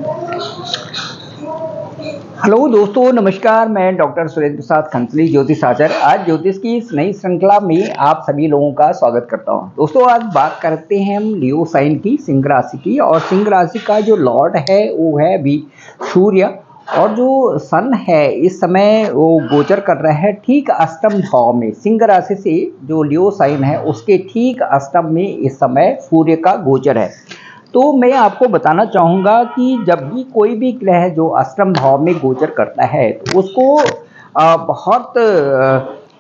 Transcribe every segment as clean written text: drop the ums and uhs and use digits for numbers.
Hello दोस्तों, नमस्कार। मैं डॉक्टर सुरेंद्र प्रसाद खंसली, ज्योतिष आचार्य। आज ज्योतिष की इस नई श्रृंखला में आप सभी लोगों का स्वागत करता हूं। दोस्तों, आज बात करते हैं हम लियो साइन की, सिंह राशि की। और सिंह राशि का जो लॉर्ड है वो है अभी सूर्य, और जो सन है इस समय वो गोचर कर रहा है ठीक अष्टम भाव में। सिंह राशि से जो लियो साइन है उसके ठीक अष्टम में इस समय सूर्य का गोचर है। तो मैं आपको बताना चाहूँगा कि जब भी कोई भी ग्रह जो अष्टम भाव में गोचर करता है तो उसको बहुत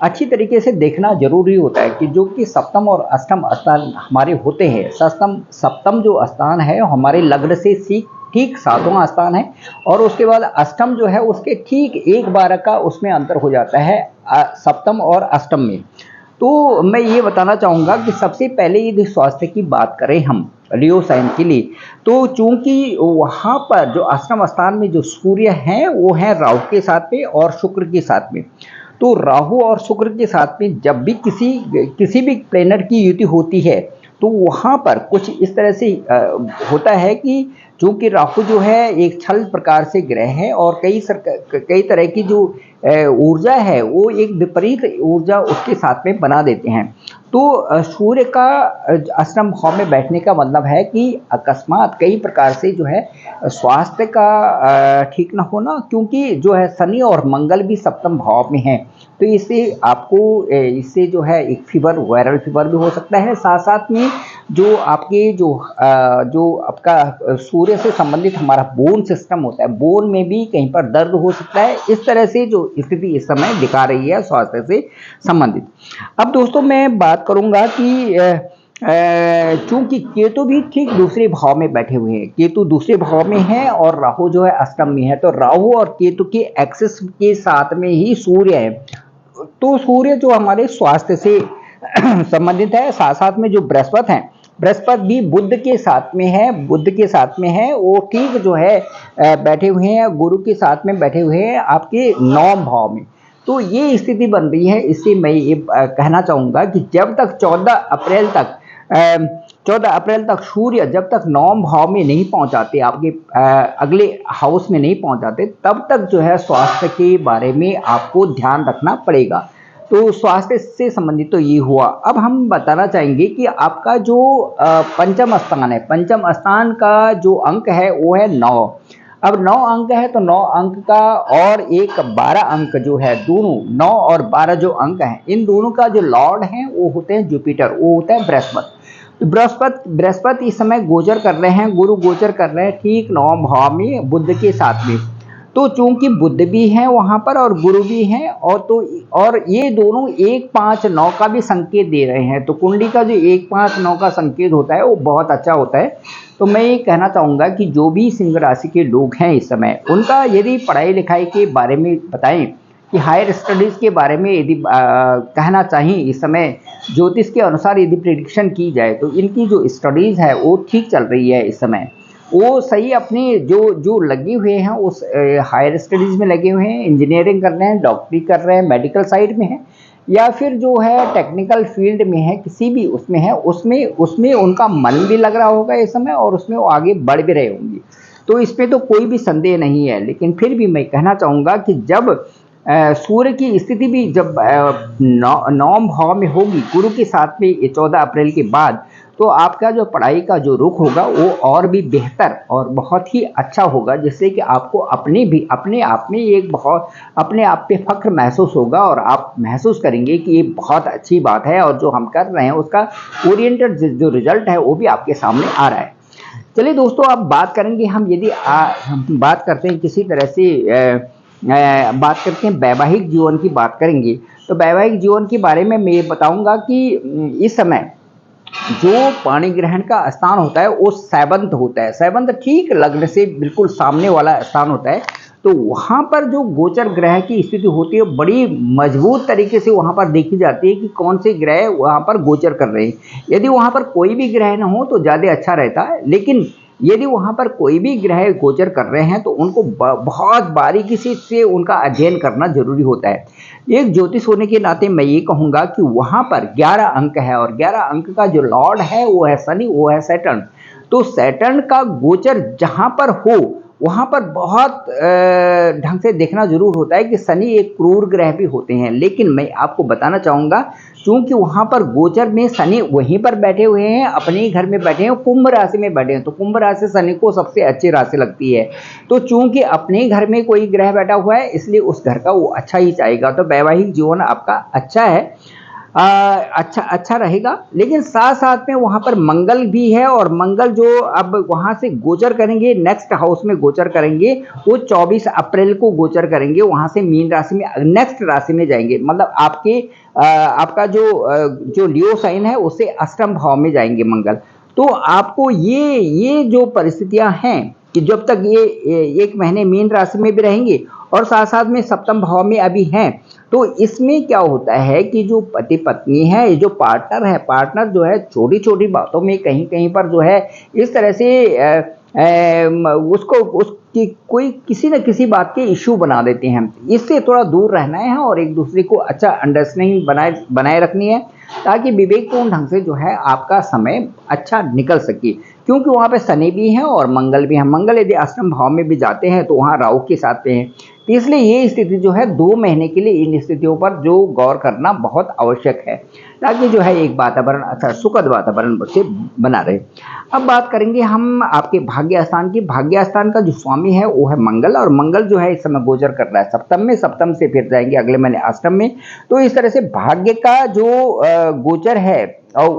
अच्छी तरीके से देखना जरूरी होता है कि जो कि सप्तम और अष्टम स्थान हमारे होते हैं। सप्तम सप्तम जो स्थान है हमारे लग्न से ठीक सातवां स्थान है, और उसके बाद अष्टम जो है उसके ठीक 1/12 का उसमें अंतर हो जाता है सप्तम और अष्टम में। तो मैं ये बताना चाहूँगा कि सबसे पहले यदि स्वास्थ्य की बात करें हम लियो साइन के लिए, तो चूंकि वहाँ पर जो अष्टम स्थान में जो सूर्य हैं वो है राहु के साथ में और शुक्र के साथ में। तो राहु और शुक्र के साथ में जब भी किसी भी प्लेनेट की युति होती है तो वहाँ पर कुछ इस तरह से होता है कि चूंकि राहु जो है एक छल प्रकार से ग्रह है, और कई तरह की जो ऊर्जा है वो एक विपरीत ऊर्जा उसके साथ में बना देते हैं। तो सूर्य का अष्टम भाव में बैठने का मतलब है कि अकस्मात कई प्रकार से जो है स्वास्थ्य का ठीक न होना, क्योंकि जो है शनि और मंगल भी सप्तम भाव में है। तो इससे जो है एक फीवर, वायरल फीवर भी हो सकता है। साथ साथ में जो आपके जो आपका सूर्य से संबंधित हमारा बोन सिस्टम होता है, बोन में भी कहीं पर दर्द हो सकता है। इस तरह से जो स्थिति इस समय दिखा रही है स्वास्थ्य से संबंधित। अब दोस्तों मैं बात करूंगा कि चूंकि केतु भी ठीक दूसरे भाव में बैठे हुए हैं, केतु दूसरे भाव में है और राहु जो है अष्टम में है। तो राहु और केतु के एक्सिस के साथ में ही सूर्य है। तो सूर्य जो हमारे स्वास्थ्य से संबंधित है। साथ साथ में जो बृहस्पति है, बृहस्पति भी बुध के साथ में है, वो ठीक जो है बैठे हुए हैं, गुरु के साथ में बैठे हुए हैं आपके 9 भाव में। तो ये स्थिति बन रही है। इससे मैं ये कहना चाहूँगा कि जब तक 14 अप्रैल तक सूर्य जब तक 9 भाव में नहीं पहुंचाते, आपके अगले हाउस में नहीं पहुंचाते, तब तक जो है स्वास्थ्य के बारे में आपको ध्यान रखना पड़ेगा। तो स्वास्थ्य से संबंधित तो ये हुआ। अब हम बताना चाहेंगे कि आपका जो पंचम स्थान है, पंचम स्थान का जो अंक है वो है 9। अब 9 अंक है तो 9 अंक का और एक 12 अंक जो है, दोनों 9 और 12 जो अंक हैं, इन दोनों का जो लॉर्ड है वो होते हैं जुपिटर, वो होता है बृहस्पति। तो बृहस्पति इस समय गोचर कर रहे हैं, गुरु गोचर कर रहे हैं ठीक 9 भाव में बुध के साथ में। तो चूंकि बुध भी हैं वहां पर और गुरु भी हैं, और ये दोनों 1, 5, 9 का भी संकेत दे रहे हैं। तो कुंडली का जो 1, 5, 9 का संकेत होता है वो बहुत अच्छा होता है। तो मैं ये कहना चाहूँगा कि जो भी सिंह राशि के लोग हैं इस समय, उनका यदि पढ़ाई लिखाई के बारे में बताएं कि हायर स्टडीज़ के बारे में यदि कहना चाहिए इस समय ज्योतिष के अनुसार यदि प्रिडिक्शन की जाए, तो इनकी जो स्टडीज़ है वो ठीक चल रही है इस समय। वो सही अपने जो लगे हुए हैं उस हायर स्टडीज़ में लगे हुए हैं, इंजीनियरिंग कर रहे हैं, डॉक्टरी कर रहे हैं, मेडिकल साइड में है, या फिर जो है टेक्निकल फील्ड में है, किसी भी उसमें है, उसमें उनका मन भी लग रहा होगा इस समय, और उसमें वो आगे बढ़ भी रहे होंगे। तो इसमें तो कोई भी संदेह नहीं है। लेकिन फिर भी मैं कहना चाहूँगा कि जब सूर्य की स्थिति भी जब 9 भाव में होगी गुरु के साथ में 14 अप्रैल के बाद, तो आपका जो पढ़ाई का जो रुख होगा वो और भी बेहतर और बहुत ही अच्छा होगा, जिससे कि आपको अपने आप में एक बहुत अपने आप पे फख्र महसूस होगा, और आप महसूस करेंगे कि ये बहुत अच्छी बात है, और जो हम कर रहे हैं उसका ओरिएंटेड जो रिजल्ट है वो भी आपके सामने आ रहा है। चलिए दोस्तों, अब बात करेंगे हम, यदि हम बात करते हैं किसी तरह से बात करते हैं वैवाहिक जीवन की बात करेंगे, तो वैवाहिक जीवन के बारे में मैं ये बताऊंगा कि इस समय जो पाणी ग्रहण का स्थान होता है वो 7th होता है। 7th ठीक लग्न से बिल्कुल सामने वाला स्थान होता है। तो वहाँ पर जो गोचर ग्रह की स्थिति होती है बड़ी मजबूत तरीके से वहाँ पर देखी जाती है कि कौन से ग्रह वहाँ पर गोचर कर रहे हैं। यदि वहाँ पर कोई भी ग्रह न हो तो ज़्यादा अच्छा रहता है, लेकिन यदि वहाँ पर कोई भी ग्रह गोचर कर रहे हैं तो उनको बहुत बारीकी से उनका अध्ययन करना जरूरी होता है। एक ज्योतिष होने के नाते मैं ये कहूँगा कि वहाँ पर 11 अंक है, और 11 अंक का जो लॉर्ड है वो है शनि, वो है सैटर्न। तो सैटर्न का गोचर जहाँ पर हो वहाँ पर बहुत ढंग से देखना ज़रूर होता है कि शनि एक क्रूर ग्रह भी होते हैं, लेकिन मैं आपको बताना चाहूँगा चूँकि वहाँ पर गोचर में शनि वहीं पर बैठे हुए हैं, अपने ही घर में बैठे हैं, कुंभ राशि में बैठे हैं, तो कुंभ राशि शनि को सबसे अच्छी राशि लगती है। तो चूँकि अपने ही घर में कोई ग्रह बैठा हुआ है, इसलिए उस घर का वो अच्छा ही चाहेगा, तो वैवाहिक जीवन आपका अच्छा है। अच्छा रहेगा, लेकिन साथ-साथ में वहाँ पर मंगल भी है और मंगल जो अब वहाँ से गोचर करेंगे, नेक्स्ट हाउस में गोचर करेंगे, वो 24 अप्रैल को गोचर करेंगे, वहाँ से मीन राशि में नेक्स्ट राशि में जाएँगे। मतलब आपका जो लियो साइन है उससे अष्टम भाव में जाएँगे मंगल। तो आपको ये जो परिस्थितियाँ हैं कि जब तक ये 1 महीने मीन राशि में भी रहेंगे और साथ-साथ में सप्तम भाव में अभी हैं, तो इसमें क्या होता है कि जो पति-पत्नी है, ये जो पार्टनर जो है छोटी-छोटी बातों में कहीं-कहीं पर जो है इस तरह से उसको उसकी कोई किसी न किसी बात के इश्यू बना देते हैं। इससे थोड़ा दूर रहना है और एक दूसरे को अच्छा अंडरस्टैंडिंग बनाए रखनी है, ताकि विवेकपूर्ण ढंग से जो है आपका समय अच्छा निकल सके। क्योंकि वहाँ पे शनि भी हैं और मंगल भी हैं। मंगल यदि अष्टम भाव में भी जाते हैं तो वहाँ राहु के साथ में हैं। तो इसलिए ये स्थिति जो है 2 महीने के लिए इन स्थितियों पर जो गौर करना बहुत आवश्यक है, ताकि जो है एक वातावरण अच्छा सुखद वातावरण से बना रहे। अब बात करेंगे हम आपके भाग्य स्थान की। भाग्य स्थान का जो स्वामी है वो है मंगल, और मंगल जो है इस समय गोचर कर रहा है सप्तम में, सप्तम से फिर जाएंगे अगले महीने अष्टम में। तो इस तरह से भाग्य का जो गोचर है और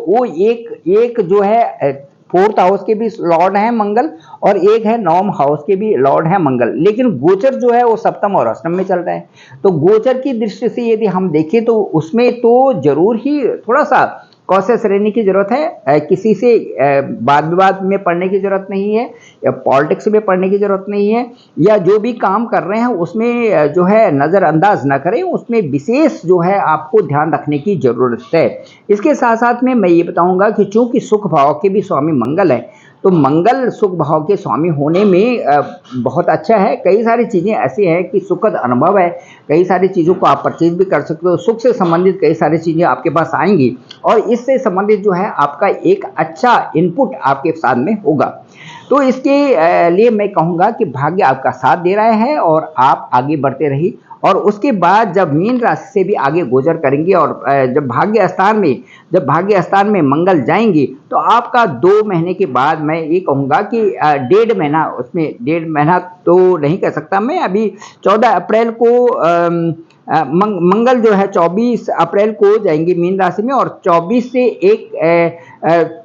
वो एक जो है 4th हाउस के भी लॉर्ड हैं मंगल, और एक है 9th हाउस के भी लॉर्ड हैं मंगल, लेकिन गोचर जो है वो सप्तम और अष्टम में चल रहा है। तो गोचर की दृष्टि से यदि हम देखें तो उसमें तो जरूर ही थोड़ा सा कॉशियस रहने की जरूरत है। किसी से वाद विवाद में पड़ने की जरूरत नहीं है, या पॉलिटिक्स में पड़ने की जरूरत नहीं है, या जो भी काम कर रहे हैं उसमें जो है नज़रअंदाज न करें, उसमें विशेष जो है आपको ध्यान रखने की जरूरत है। इसके साथ साथ में मैं ये बताऊंगा कि चूंकि सुख भाव के भी स्वामी मंगल है, तो मंगल सुख भाव के स्वामी होने में बहुत अच्छा है। कई सारी चीज़ें ऐसी हैं कि सुखद अनुभव है, कई सारी चीज़ों को आप परचेज भी कर सकते हो, सुख से संबंधित कई सारी चीज़ें आपके पास आएंगी, और इससे संबंधित जो है आपका एक अच्छा इनपुट आपके साथ में होगा। तो इसके लिए मैं कहूँगा कि भाग्य आपका साथ दे रहा है और आप आगे बढ़ते रहिए। और उसके बाद जब मीन राशि से भी आगे गोचर करेंगे और जब भाग्य स्थान में मंगल जाएंगे, तो आपका 2 महीने के बाद मैं ये कहूँगा कि 1.5 महीना, उसमें 1.5 महीना तो नहीं कह सकता मैं, अभी 14 अप्रैल को मंगल जो है 24 अप्रैल को जाएंगे मीन राशि में, और 24 से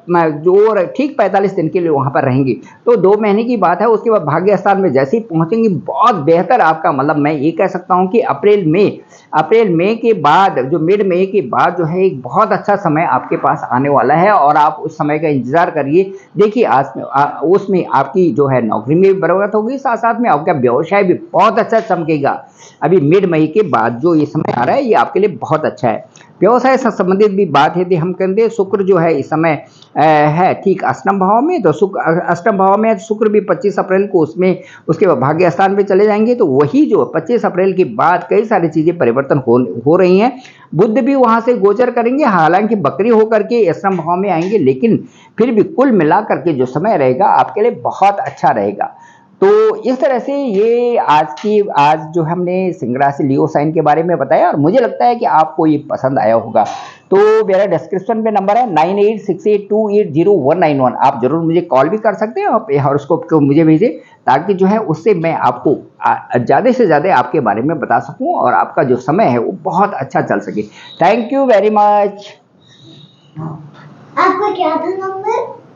जो ठीक 45 दिन के लिए वहाँ पर रहेंगे। तो 2 महीने की बात है। उसके बाद भाग्य स्थान में जैसे ही पहुँचेंगे, बहुत बेहतर आपका, मतलब मैं ये कह सकता हूँ कि अप्रैल मई के बाद, जो मिड मई के बाद जो है एक बहुत अच्छा समय आपके पास आने वाला है, और आप उस समय का इंतजार करिए। देखिए उसमें आपकी जो है नौकरी में भी बढ़ोतरी होगी, साथ साथ में आपका व्यवसाय भी बहुत अच्छा चमकेगा। अभी मिड मई के बाद जो ये समय आ रहा है, ये आपके लिए बहुत अच्छा है। व्यवसाय से संबंधित भी बात यदि हम करें, शुक्र जो है इस समय है ठीक अष्टम भाव में, तो अष्टम भाव में शुक्र भी 25 अप्रैल को उसके बाद भाग्य स्थान में चले जाएंगे। तो वही जो 25 अप्रैल के बाद कई सारी चीज़ें परिवर्तन हो रही हैं। बुध भी वहाँ से गोचर करेंगे, हालांकि बकरी होकर के अष्टम भाव में आएंगे, लेकिन फिर भी कुल मिलाकर के जो समय रहेगा आपके लिए बहुत अच्छा रहेगा। तो इस तरह से ये आज जो हमने सिंह राशि लियो साइन के बारे में बताया, और मुझे लगता है कि आपको ये पसंद आया होगा। तो मेरा डिस्क्रिप्शन पे नंबर है 9868280191। आप जरूर मुझे कॉल भी कर सकते हैं, और हॉरोस्कोप को मुझे भेजें, ताकि जो है उससे मैं आपको ज़्यादा से ज़्यादा आपके बारे में बता सकूं और आपका जो समय है वो बहुत अच्छा चल सके। Thank you very much. आपका क्या था नंबर?